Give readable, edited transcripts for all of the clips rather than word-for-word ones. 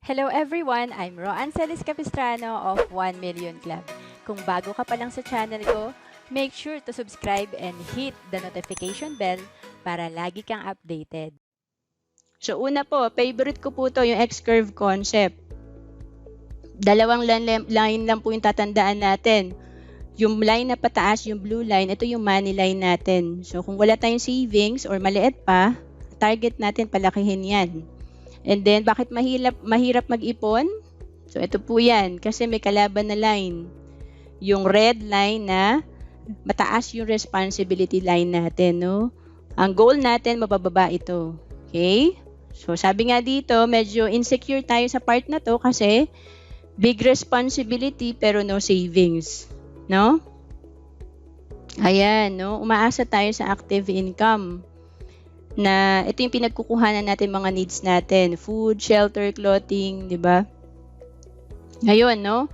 Hello everyone! I'm Roan Celis Capistrano of 1 Million Club. Kung bago ka pa lang sa channel ko, make sure to subscribe and hit the notification bell para lagi kang updated. So una po, favorite ko po to yung X-curve concept. Dalawang line lang po yung tatandaan natin. Yung line na pataas, yung blue line, ito yung money line natin. So kung wala tayong savings or maliit pa, target natin palakihin yan. And then, bakit mahirap mag-ipon? So ito po yan, kasi may kalaban na line. Yung red line na mataas yung responsibility line natin. No? Ang goal natin, mabababa ito. Okay? So sabi nga dito, medyo insecure tayo sa part na to kasi big responsibility pero no savings. No? Ayan, no? Umaasa tayo sa active income na ito yung pinagkukuhanan natin mga needs natin. Food, shelter, clothing, di ba? Ngayon, no?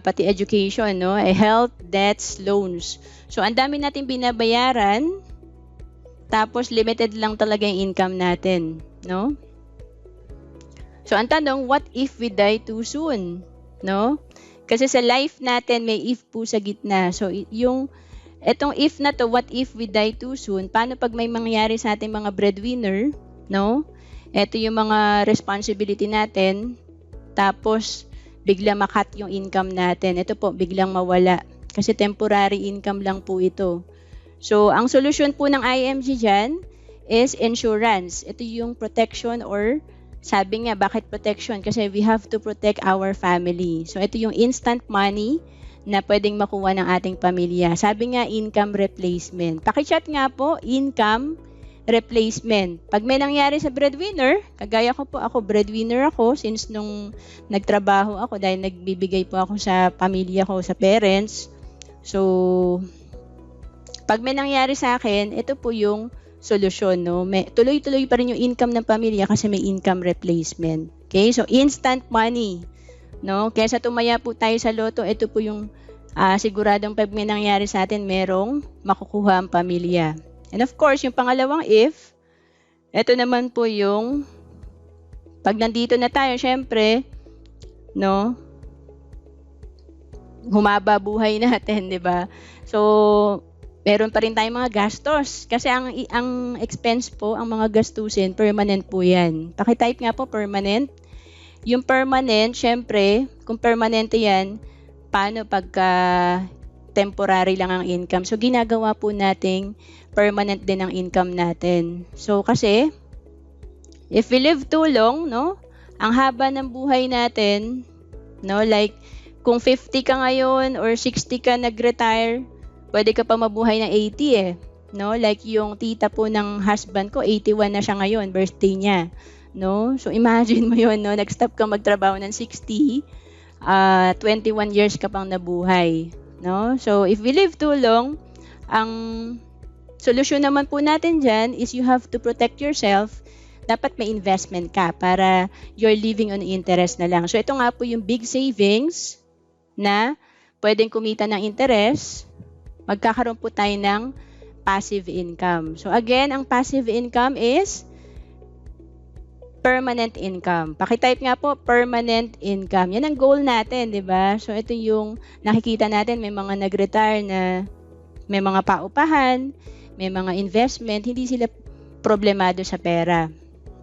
Pati education, no? Health, debts, loans. So, ang dami natin binabayaran, tapos limited lang talaga yung income natin, no? So, ang tanong, what if we die too soon? No? Kasi sa life natin, may if po sa gitna. So, etong if na to, what if we die too soon? Paano pag may mangyari sa ating mga breadwinner? No? Ito yung mga responsibility natin. Tapos, bigla makat yung income natin. Ito po, biglang mawala. Kasi temporary income lang po ito. So, ang solusyon po ng IMG dyan is insurance. Ito yung protection or sabi nga, bakit protection? Kasi we have to protect our family. So, ito yung instant money na pwedeng makuha ng ating pamilya. Sabi nga, income replacement. Pakichat nga po, income replacement. Pag may nangyari sa breadwinner, kagaya ko po, ako breadwinner ako since nung nagtrabaho ako dahil nagbibigay po ako sa pamilya ko, sa parents. So, pag may nangyari sa akin, ito po yung solusyon. No? Tuloy-tuloy pa rin yung income ng pamilya kasi may income replacement. Okay? So, instant money. No? Kaya sa tumaya po tayo sa loto, ito po yung siguradong pag may nangyari sa atin, merong makukuha ang pamilya. And of course, yung pangalawang if, ito naman po yung pag nandito na tayo, syempre, no? Humaba buhay natin, di ba? So, meron pa rin tayong mga gastos. Kasi ang expense po, ang mga gastusin, permanent po yan. Pakitype nga po, permanent. Yung permanent, syempre, kung permanente yan, paano pagka temporary lang ang income? So, ginagawa po nating permanent din ang income natin. So, kasi, if we live too long, no, ang haba ng buhay natin, no, like, kung 50 ka ngayon or 60 ka nag-retire, pwede ka pa mabuhay ng 80 eh. No? Like yung tita po ng husband ko, 81 na siya ngayon, birthday niya. No? So imagine mo yun, no? Nag-stop ka magtrabaho ng 60, 21 years ka pang nabuhay. No? So if we live too long, ang solusyon naman po natin dyan is you have to protect yourself. Dapat may investment ka para you're living on interest na lang. So ito nga po yung big savings na pwedeng kumita ng interest. Magkakaroon po tayo ng passive income. So again, ang passive income is permanent income. Pakitype nga po, permanent income. Yan ang goal natin, di ba? So, ito yung nakikita natin, may mga nag-retire na may mga paupahan, may mga investment, hindi sila problemado sa pera.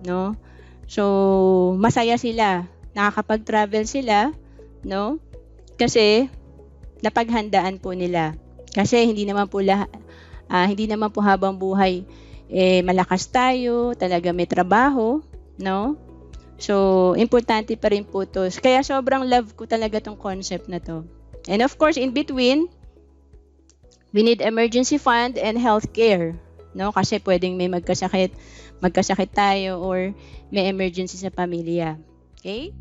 No? So, masaya sila. Nakakapag-travel sila, no? Kasi, napaghandaan po nila. Kasi, hindi naman po habang buhay, malakas tayo, talaga may trabaho, no? So, importante pa rin po to. Kaya sobrang love ko talaga tong concept na to. And of course, in between, we need emergency fund and healthcare, no? Kasi pwedeng may magkasakit tayo or may emergency sa pamilya. Okay?